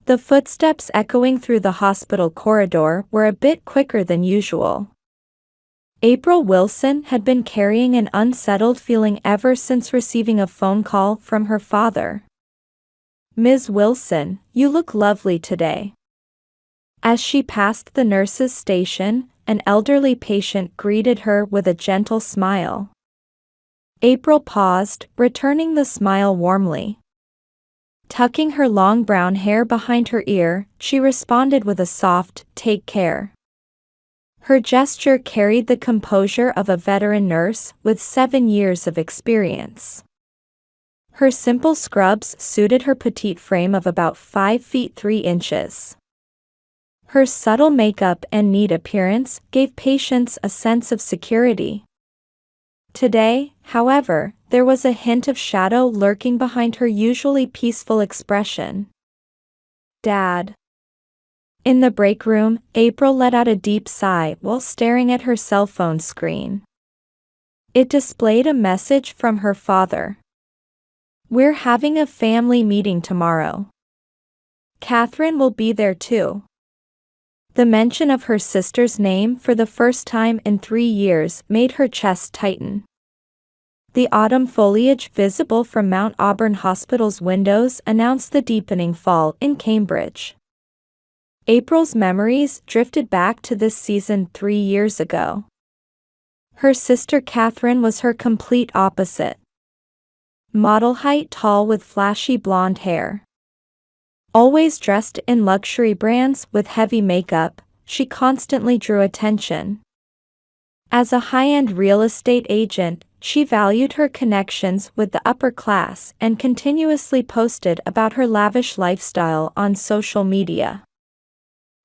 The footsteps echoing through the hospital corridor were a bit quicker than usual. April Wilson had been carrying an unsettled feeling ever since receiving a phone call from her father. "Ms. Wilson, you look lovely today." As she passed the nurse's station, an elderly patient greeted her with a gentle smile. April paused, returning the smile warmly. Tucking her long brown hair behind her ear, she responded with a soft, "Take care." Her gesture carried the composure of a veteran nurse with 7 years of experience. Her simple scrubs suited her petite frame of about 5 feet 3 inches. Her subtle makeup and neat appearance gave patients a sense of security. Today, however, there was a hint of shadow lurking behind her usually peaceful expression. "Dad." In the break room, April let out a deep sigh while staring at her cell phone screen. It displayed a message from her father. "We're having a family meeting tomorrow. Catherine will be there too." The mention of her sister's name for the first time in 3 years made her chest tighten. The autumn foliage visible from Mount Auburn Hospital's windows announced the deepening fall in Cambridge. April's memories drifted back to this season 3 years ago. Her sister Catherine was her complete opposite. Model height, tall with flashy blonde hair. Always dressed in luxury brands with heavy makeup, she constantly drew attention. As a high-end real estate agent, she valued her connections with the upper class and continuously posted about her lavish lifestyle on social media.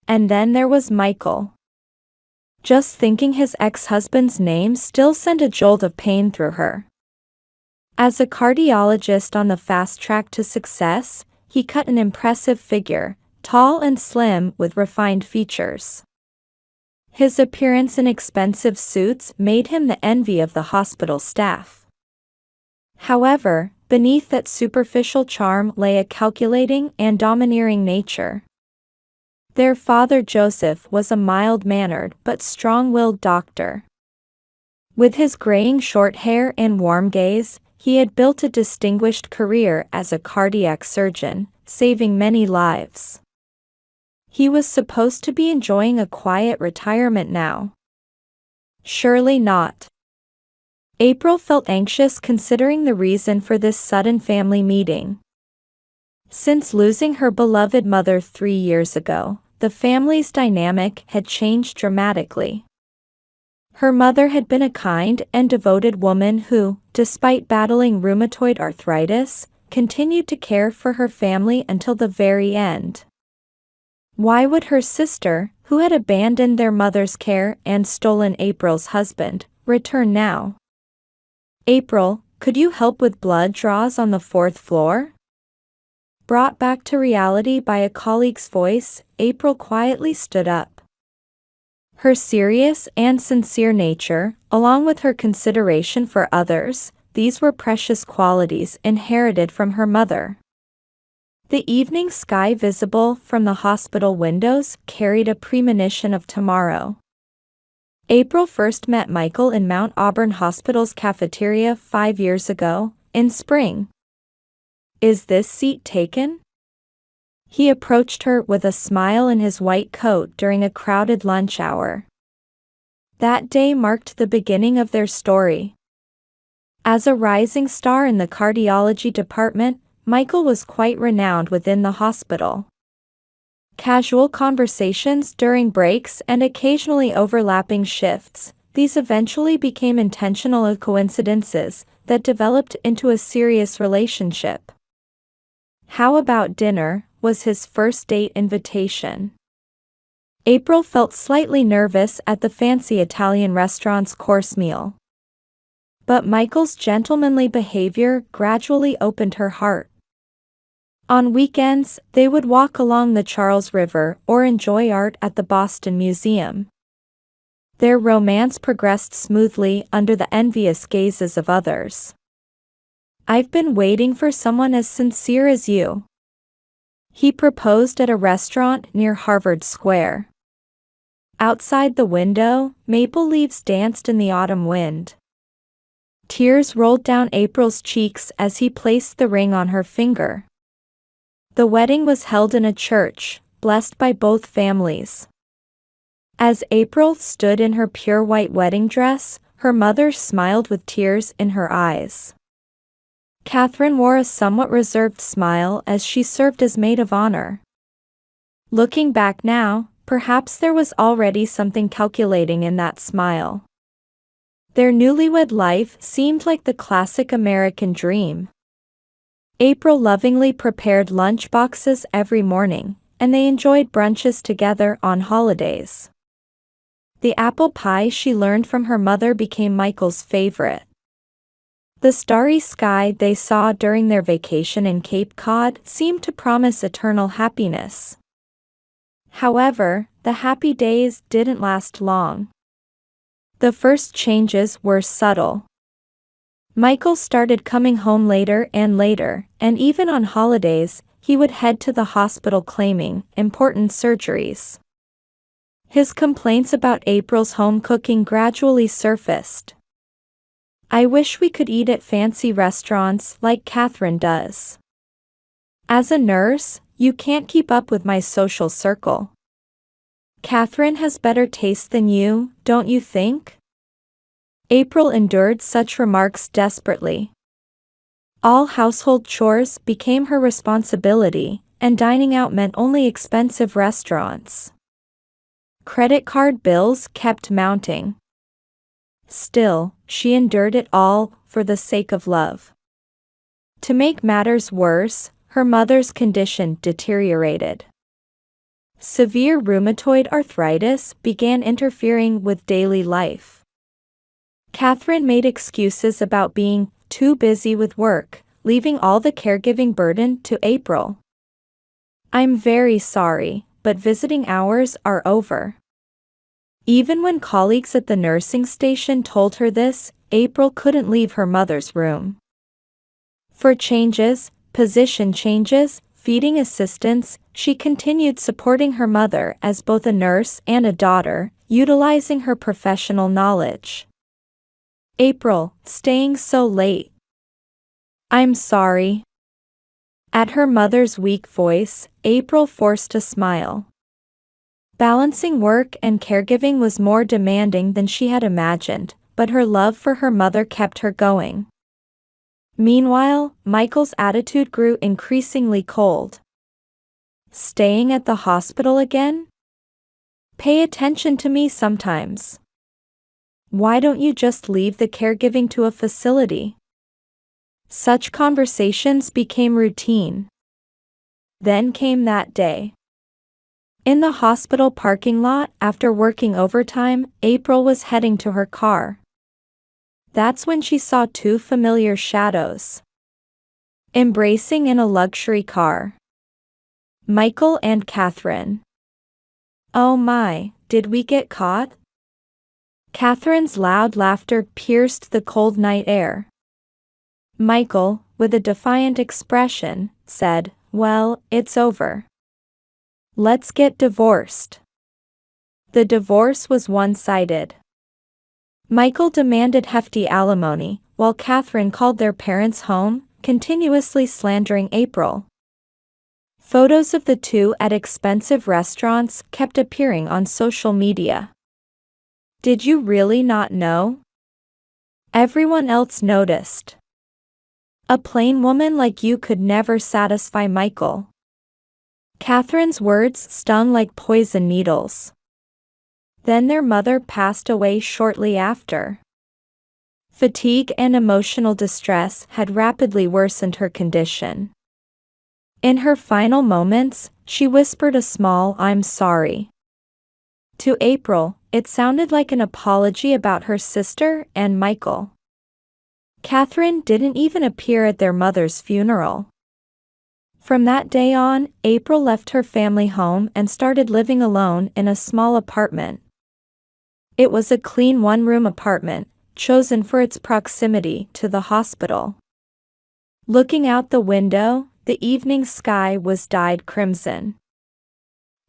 And then there was Michael. Just thinking his ex-husband's name still sent a jolt of pain through her. As a cardiologist on the fast track to success, he cut an impressive figure, tall and slim with refined features. His appearance in expensive suits made him the envy of the hospital staff. However, beneath that superficial charm lay a calculating and domineering nature. Their father Joseph was a mild-mannered but strong-willed doctor. With his graying short hair and warm gaze, he had built a distinguished career as a cardiac surgeon, saving many lives. He was supposed to be enjoying a quiet retirement now. Surely not. April felt anxious considering the reason for this sudden family meeting. Since losing her beloved mother 3 years ago, the family's dynamic had changed dramatically. Her mother had been a kind and devoted woman who, despite battling rheumatoid arthritis, continued to care for her family until the very end. Why would her sister, who had abandoned their mother's care and stolen April's husband, return now? "April, could you help with blood draws on the 4th floor?" Brought back to reality by a colleague's voice, April quietly stood up. Her serious and sincere nature, along with her consideration for others, these were precious qualities inherited from her mother. The evening sky visible from the hospital windows carried a premonition of tomorrow. April first met Michael in Mount Auburn Hospital's cafeteria 5 years ago, in spring. "Is this seat taken?" He approached her with a smile in his white coat during a crowded lunch hour. That day marked the beginning of their story. As a rising star in the cardiology department, Michael was quite renowned within the hospital. Casual conversations during breaks and occasionally overlapping shifts, these eventually became intentional coincidences that developed into a serious relationship. "How about dinner?" was his first date invitation. April felt slightly nervous at the fancy Italian restaurant's course meal. But Michael's gentlemanly behavior gradually opened her heart. On weekends, they would walk along the Charles River or enjoy art at the Boston Museum. Their romance progressed smoothly under the envious gazes of others. "I've been waiting for someone as sincere as you." He proposed at a restaurant near Harvard Square. Outside the window, maple leaves danced in the autumn wind. Tears rolled down April's cheeks as he placed the ring on her finger. The wedding was held in a church, blessed by both families. As April stood in her pure white wedding dress, her mother smiled with tears in her eyes. Catherine wore a somewhat reserved smile as she served as maid of honor. Looking back now, perhaps there was already something calculating in that smile. Their newlywed life seemed like the classic American dream. April lovingly prepared lunch boxes every morning, and they enjoyed brunches together on holidays. The apple pie she learned from her mother became Michael's favorite. The starry sky they saw during their vacation in Cape Cod seemed to promise eternal happiness. However, the happy days didn't last long. The first changes were subtle. Michael started coming home later and later, and even on holidays, he would head to the hospital claiming important surgeries. His complaints about April's home cooking gradually surfaced. "I wish we could eat at fancy restaurants like Catherine does. As a nurse, you can't keep up with my social circle. Catherine has better taste than you, don't you think?" April endured such remarks desperately. All household chores became her responsibility, and dining out meant only expensive restaurants. Credit card bills kept mounting. Still, she endured it all for the sake of love. To make matters worse, her mother's condition deteriorated. Severe rheumatoid arthritis began interfering with daily life. Catherine made excuses about being too busy with work, leaving all the caregiving burden to April. "I'm very sorry, but visiting hours are over." Even when colleagues at the nursing station told her this, April couldn't leave her mother's room. For changes, position changes, feeding assistance, she continued supporting her mother as both a nurse and a daughter, utilizing her professional knowledge. "April, staying so late." "I'm sorry." At her mother's weak voice, April forced a smile. Balancing work and caregiving was more demanding than she had imagined, but her love for her mother kept her going. Meanwhile, Michael's attitude grew increasingly cold. "Staying at the hospital again? Pay attention to me sometimes. Why don't you just leave the caregiving to a facility?" Such conversations became routine. Then came that day. In the hospital parking lot, after working overtime, April was heading to her car. That's when she saw two familiar shadows embracing in a luxury car. Michael and Catherine. "Oh my, did we get caught?" Catherine's loud laughter pierced the cold night air. Michael, with a defiant expression, said, "Well, it's over. Let's get divorced." The divorce was one-sided. Michael demanded hefty alimony, while Catherine called their parents home, continuously slandering April. Photos of the two at expensive restaurants kept appearing on social media. "Did you really not know?" Everyone else noticed. "A plain woman like you could never satisfy Michael." Catherine's words stung like poison needles. Then their mother passed away shortly after. Fatigue and emotional distress had rapidly worsened her condition. In her final moments, she whispered a small "I'm sorry." To April, it sounded like an apology about her sister and Michael. Catherine didn't even appear at their mother's funeral. From that day on, April left her family home and started living alone in a small apartment. It was a clean one-room apartment, chosen for its proximity to the hospital. Looking out the window, the evening sky was dyed crimson.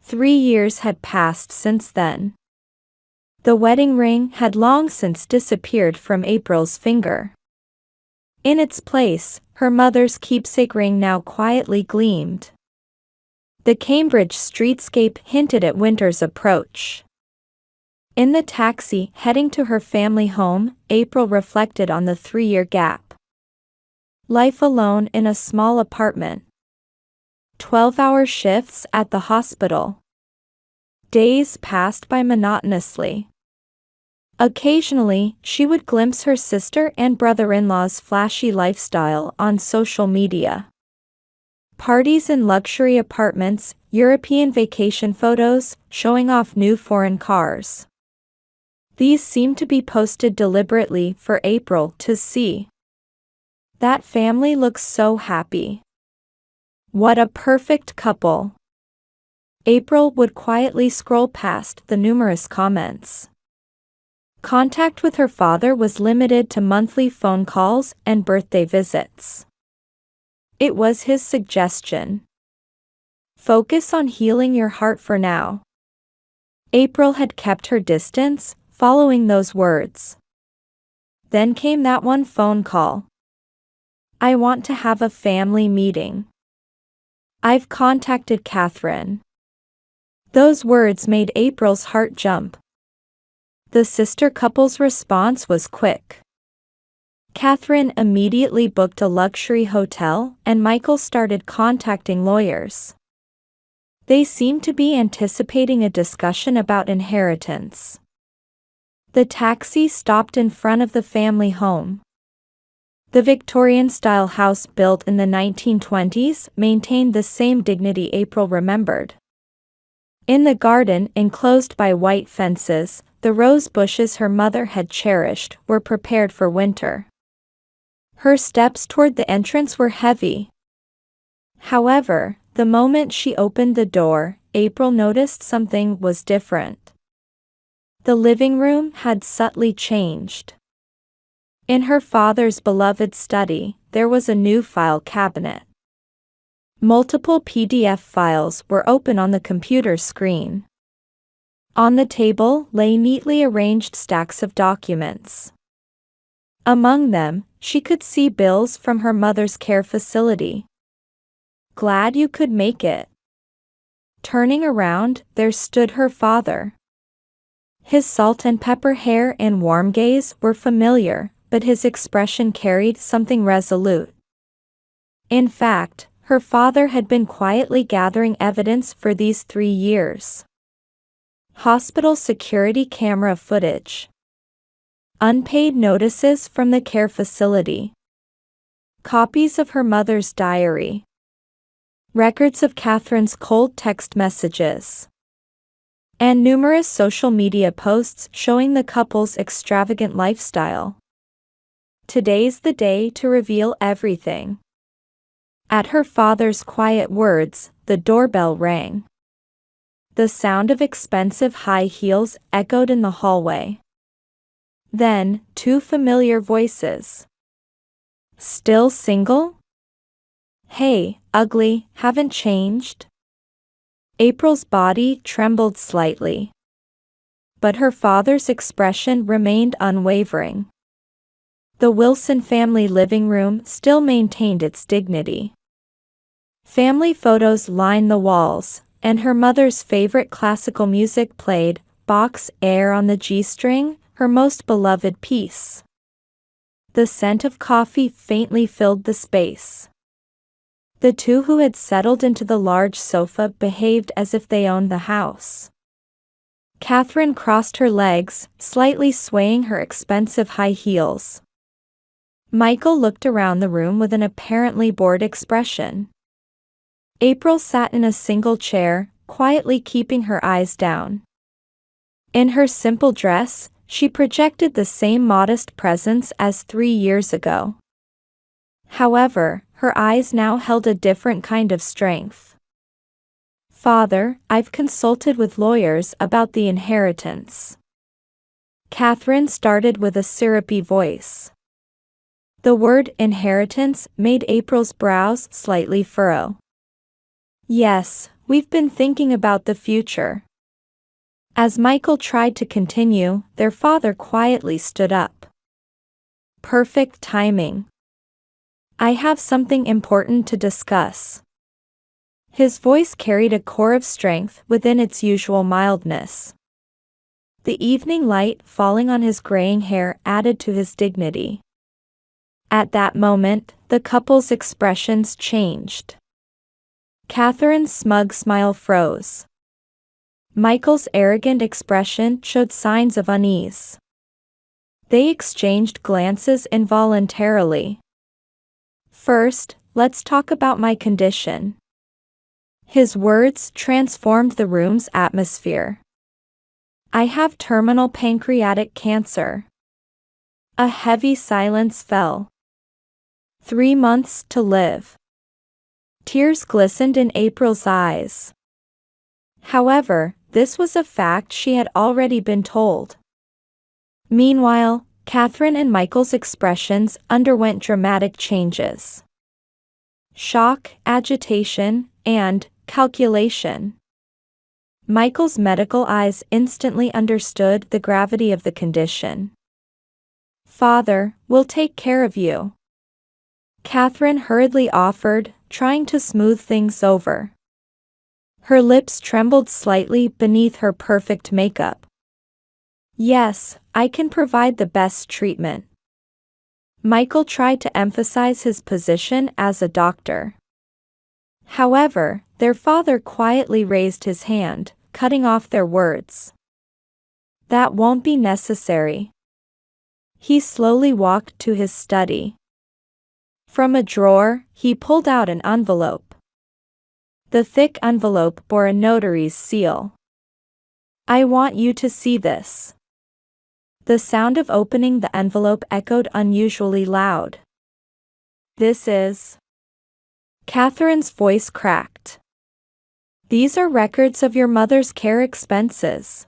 3 years had passed since then. The wedding ring had long since disappeared from April's finger. In its place, her mother's keepsake ring now quietly gleamed. The Cambridge streetscape hinted at winter's approach. In the taxi heading to her family home, April reflected on the 3-year gap. Life alone in a small apartment. 12-hour shifts at the hospital. Days passed by monotonously. Occasionally, she would glimpse her sister and brother-in-law's flashy lifestyle on social media. Parties in luxury apartments, European vacation photos, showing off new foreign cars. These seemed to be posted deliberately for April to see. That family looks so happy. What a perfect couple. April would quietly scroll past the numerous comments. Contact with her father was limited to monthly phone calls and birthday visits. It was his suggestion. Focus on healing your heart for now. April had kept her distance, following those words. Then came that one phone call. I want to have a family meeting. I've contacted Catherine. Those words made April's heart jump. The sister couple's response was quick. Catherine immediately booked a luxury hotel, and Michael started contacting lawyers. They seemed to be anticipating a discussion about inheritance. The taxi stopped in front of the family home. The Victorian-style house built in the 1920s maintained the same dignity April remembered. In the garden, enclosed by white fences, the rose bushes her mother had cherished were prepared for winter. Her steps toward the entrance were heavy. However, the moment she opened the door, April noticed something was different. The living room had subtly changed. In her father's beloved study, there was a new file cabinet. Multiple PDF files were open on the computer screen. On the table lay neatly arranged stacks of documents. Among them, she could see bills from her mother's care facility. Glad you could make it. Turning around, there stood her father. His salt and pepper hair and warm gaze were familiar, but his expression carried something resolute. In fact, her father had been quietly gathering evidence for these 3 years. Hospital security camera footage. Unpaid notices from the care facility. Copies of her mother's diary. Records of Catherine's cold text messages. And numerous social media posts showing the couple's extravagant lifestyle. Today's the day to reveal everything. At her father's quiet words, the doorbell rang. The sound of expensive high heels echoed in the hallway. Then, 2 familiar voices. Still single? Hey, ugly, haven't changed? April's body trembled slightly. But her father's expression remained unwavering. The Wilson family living room still maintained its dignity. Family photos lined the walls, and her mother's favorite classical music played, Bach's Air on the G-string, her most beloved piece. The scent of coffee faintly filled the space. The two who had settled into the large sofa behaved as if they owned the house. Catherine crossed her legs, slightly swaying her expensive high heels. Michael looked around the room with an apparently bored expression. April sat in a single chair, quietly keeping her eyes down. In her simple dress, she projected the same modest presence as 3 years ago. However, her eyes now held a different kind of strength. Father, I've consulted with lawyers about the inheritance. Catherine started with a syrupy voice. The word inheritance made April's brows slightly furrow. Yes, we've been thinking about the future. As Michael tried to continue, their father quietly stood up. Perfect timing. I have something important to discuss. His voice carried a core of strength within its usual mildness. The evening light falling on his graying hair added to his dignity. At that moment, the couple's expressions changed. Catherine's smug smile froze. Michael's arrogant expression showed signs of unease. They exchanged glances involuntarily. First, let's talk about my condition. His words transformed the room's atmosphere. I have terminal pancreatic cancer. A heavy silence fell. 3 months to live. Tears glistened in April's eyes. However, this was a fact she had already been told. Meanwhile, Catherine and Michael's expressions underwent dramatic changes. Shock, agitation, and calculation. Michael's medical eyes instantly understood the gravity of the condition. Father, we'll take care of you. Catherine hurriedly offered, trying to smooth things over. Her lips trembled slightly beneath her perfect makeup. Yes, I can provide the best treatment. Michael tried to emphasize his position as a doctor. However, their father quietly raised his hand, cutting off their words. That won't be necessary. He slowly walked to his study. From a drawer, he pulled out an envelope. The thick envelope bore a notary's seal. I want you to see this. The sound of opening the envelope echoed unusually loud. This is... Catherine's voice cracked. These are records of your mother's care expenses.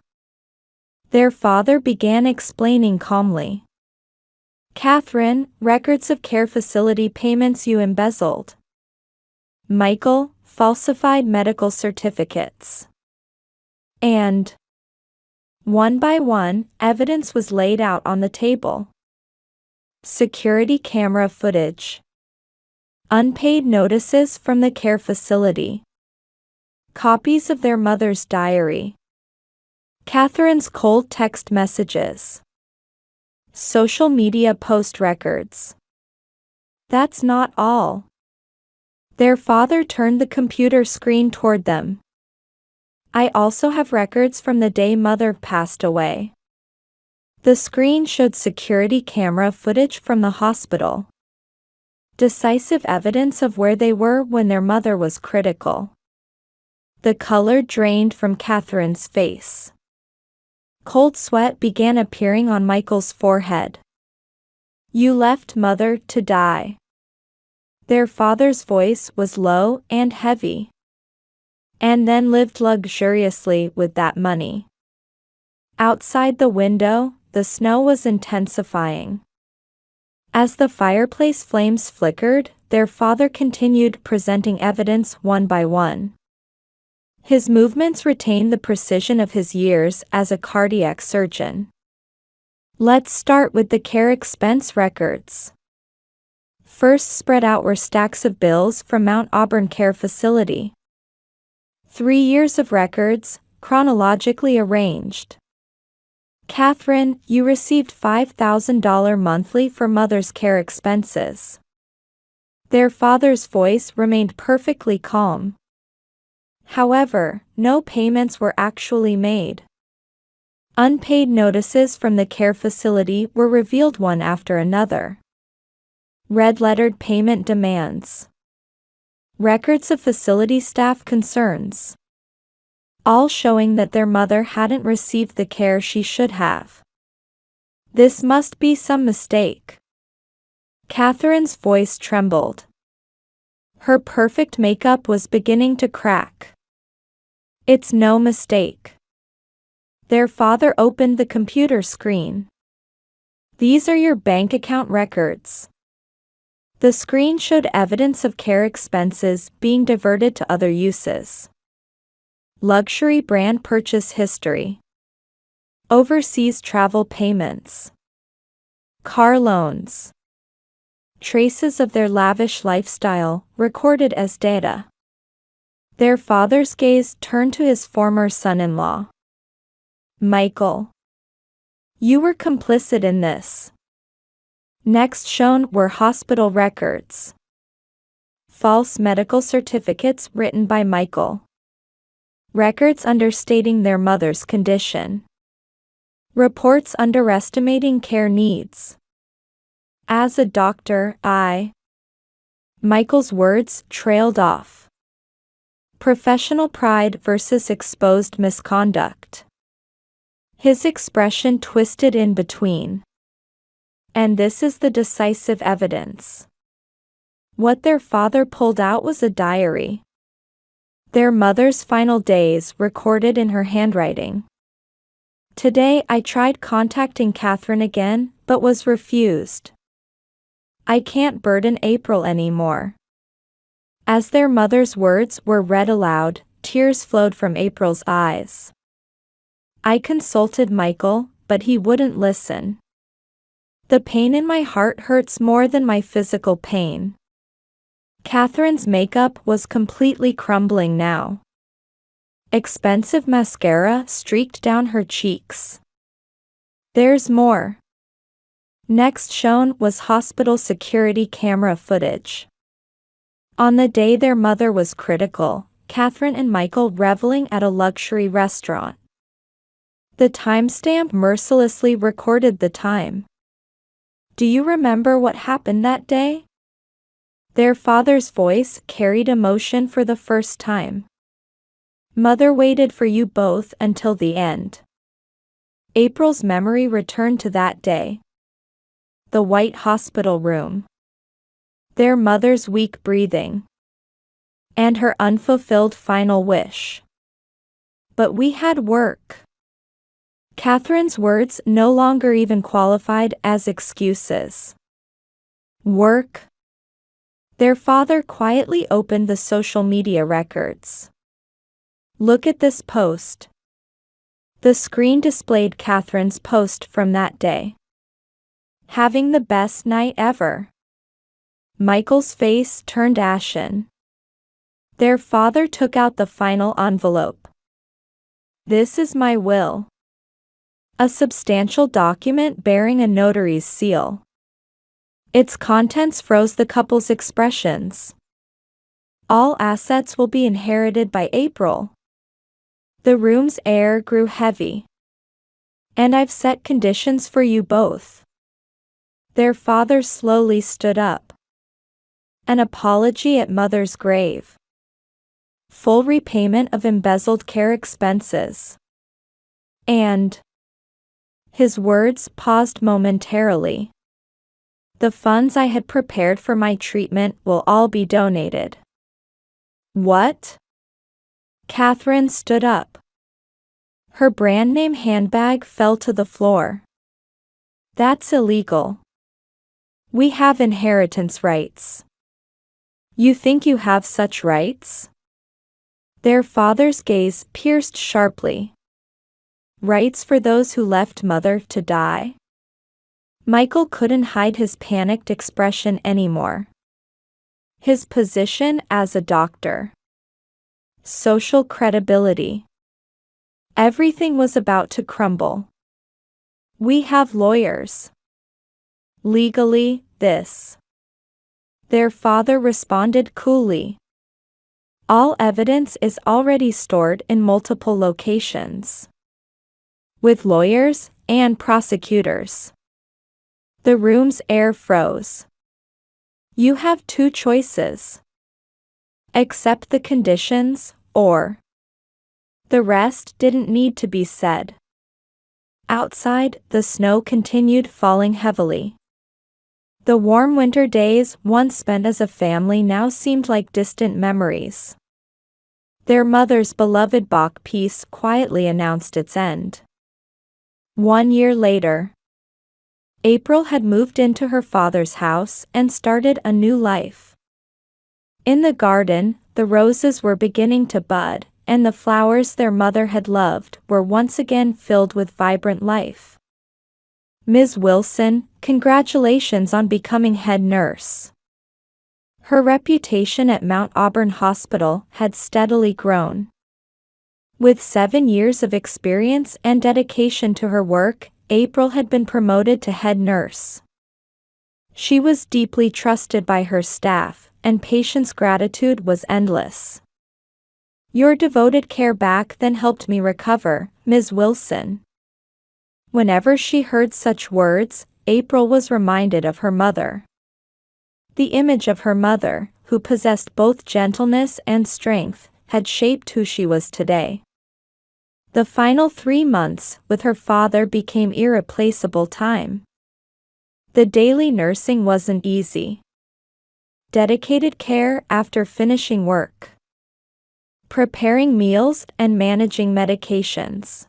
Their father began explaining calmly. Catherine, records of care facility payments you embezzled. Michael, falsified medical certificates. And, one by one, evidence was laid out on the table. Security camera footage. Unpaid notices from the care facility. Copies of their mother's diary. Catherine's cold text messages. Social media post records. That's not all. Their father turned the computer screen toward them. I also have records from the day mother passed away. The screen showed security camera footage from the hospital. Decisive evidence of where they were when their mother was critical. The color drained from Catherine's face. Cold sweat began appearing on Michael's forehead. You left mother to die. Their father's voice was low and heavy. And then lived luxuriously with that money. Outside the window, the snow was intensifying. As the fireplace flames flickered, their father continued presenting evidence one by one. His movements retained the precision of his years as a cardiac surgeon. Let's start with the care expense records. First spread out were stacks of bills from Mount Auburn Care Facility. 3 years of records, chronologically arranged. Catherine, you received $5,000 monthly for mother's care expenses. Their father's voice remained perfectly calm. However, no payments were actually made. Unpaid notices from the care facility were revealed one after another. Red-lettered payment demands. Records of facility staff concerns. All showing that their mother hadn't received the care she should have. This must be some mistake. Catherine's voice trembled. Her perfect makeup was beginning to crack. It's no mistake. Their father opened the computer screen. These are your bank account records. The screen showed evidence of care expenses being diverted to other uses. Luxury brand purchase history. Overseas travel payments. Car loans. Traces of their lavish lifestyle, recorded as data. Their father's gaze turned to his former son-in-law. Michael. You were complicit in this. Next shown were hospital records. False medical certificates written by Michael. Records understating their mother's condition. Reports underestimating care needs. As a doctor, Michael's words trailed off. Professional pride versus exposed misconduct. His expression twisted in between. And this is the decisive evidence. What their father pulled out was a diary. Their mother's final days recorded in her handwriting. Today I tried contacting Catherine again, but was refused. I can't burden April anymore. As their mother's words were read aloud, tears flowed from April's eyes. I consulted Michael, but he wouldn't listen. The pain in my heart hurts more than my physical pain. Catherine's makeup was completely crumbling now. Expensive mascara streaked down her cheeks. There's more. Next shown was hospital security camera footage. On the day their mother was critical, Catherine and Michael reveling at a luxury restaurant. The timestamp mercilessly recorded the time. Do you remember what happened that day? Their father's voice carried emotion for the first time. Mother waited for you both until the end. April's memory returned to that day. The white hospital room. Their mother's weak breathing. And her unfulfilled final wish. But we had work. Catherine's words no longer even qualified as excuses. Work. Their father quietly opened the social media records. Look at this post. The screen displayed Catherine's post from that day. Having the best night ever. Michael's face turned ashen. Their father took out the final envelope. This is my will. A substantial document bearing a notary's seal. Its contents froze the couple's expressions. All assets will be inherited by April. The room's air grew heavy. And I've set conditions for you both. Their father slowly stood up. An apology at mother's grave. Full repayment of embezzled care expenses. And his words paused momentarily. The funds I had prepared for my treatment will all be donated. What? Catherine stood up. Her brand name handbag fell to the floor. That's illegal. We have inheritance rights. You think you have such rights? Their father's gaze pierced sharply. Rights for those who left mother to die? Michael couldn't hide his panicked expression anymore. His position as a doctor. Social credibility. Everything was about to crumble. We have lawyers. Legally, this. Their father responded coolly. All evidence is already stored in multiple locations. With lawyers and prosecutors. The room's air froze. You have two choices. Accept the conditions, or. The rest didn't need to be said. Outside, the snow continued falling heavily. The warm winter days once spent as a family now seemed like distant memories. Their mother's beloved Bach piece quietly announced its end. 1 year later. April had moved into her father's house and started a new life. In the garden, the roses were beginning to bud, and the flowers their mother had loved were once again filled with vibrant life. Ms. Wilson, congratulations on becoming head nurse. Her reputation at Mount Auburn Hospital had steadily grown. With 7 years of experience and dedication to her work, April had been promoted to head nurse. She was deeply trusted by her staff, and patients' gratitude was endless. Your devoted care back then helped me recover, Ms. Wilson. Whenever she heard such words, April was reminded of her mother. The image of her mother, who possessed both gentleness and strength, had shaped who she was today. The final 3 months with her father became irreplaceable time. The daily nursing wasn't easy. Dedicated care after finishing work. Preparing meals and managing medications.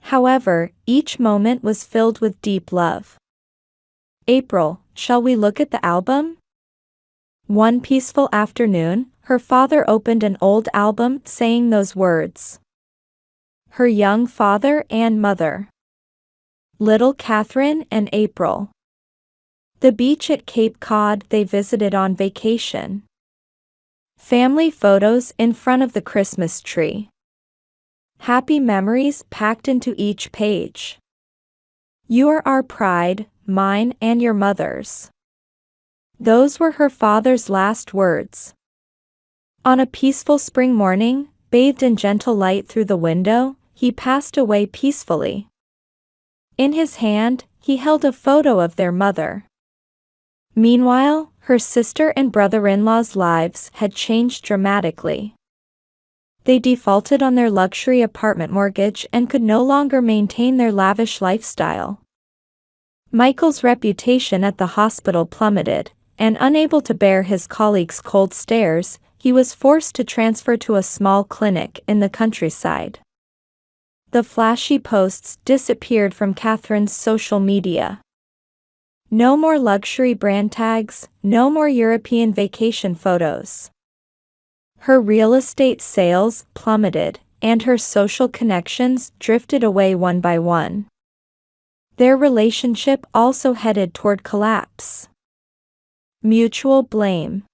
However, each moment was filled with deep love. April, shall we look at the album? One peaceful afternoon, her father opened an old album saying those words. Her young father and mother. Little Catherine and April. The beach at Cape Cod they visited on vacation. Family photos in front of the Christmas tree. Happy memories packed into each page. You are our pride, mine and your mother's. Those were her father's last words. On a peaceful spring morning, bathed in gentle light through the window, he passed away peacefully. In his hand, he held a photo of their mother. Meanwhile, her sister and brother-in-law's lives had changed dramatically. They defaulted on their luxury apartment mortgage and could no longer maintain their lavish lifestyle. Michael's reputation at the hospital plummeted, and unable to bear his colleagues' cold stares, he was forced to transfer to a small clinic in the countryside. The flashy posts disappeared from Catherine's social media. No more luxury brand tags, no more European vacation photos. Her real estate sales plummeted, and her social connections drifted away one by one. Their relationship also headed toward collapse. Mutual blame.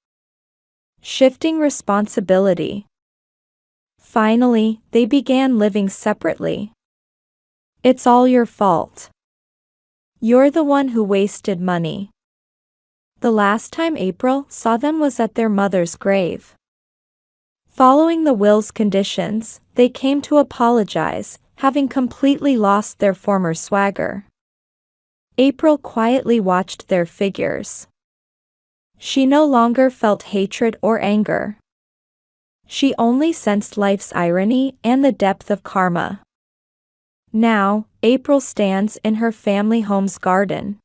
Shifting responsibility. Finally, they began living separately. It's all your fault. You're the one who wasted money. The last time April saw them was at their mother's grave. Following the will's conditions, they came to apologize, having completely lost their former swagger. April quietly watched their figures. She no longer felt hatred or anger. She only sensed life's irony and the depth of karma. Now, April stands in her family home's garden.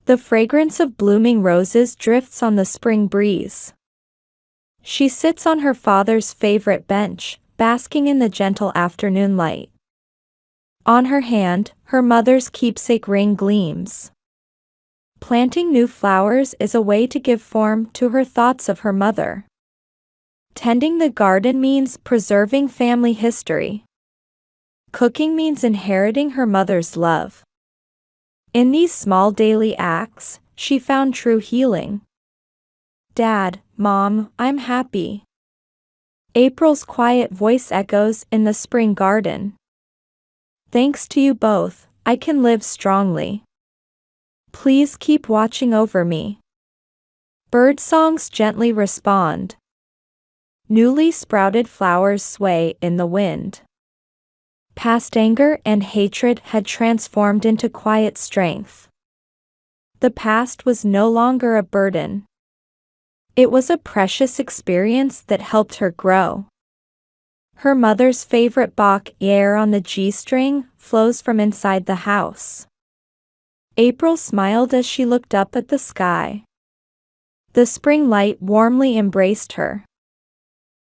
The fragrance of blooming roses drifts on the spring breeze. She sits on her father's favorite bench, basking in the gentle afternoon light. On her hand, her mother's keepsake ring gleams. Planting new flowers is a way to give form to her thoughts of her mother. Tending the garden means preserving family history. Cooking means inheriting her mother's love. In these small daily acts, she found true healing. Dad, Mom, I'm happy. April's quiet voice echoes in the spring garden. Thanks to you both, I can live strongly. Please keep watching over me. Bird songs gently respond. Newly sprouted flowers sway in the wind. Past anger and hatred had transformed into quiet strength. The past was no longer a burden. It was a precious experience that helped her grow. Her mother's favorite Bach air on the G-string flows from inside the house. April smiled as she looked up at the sky. The spring light warmly embraced her.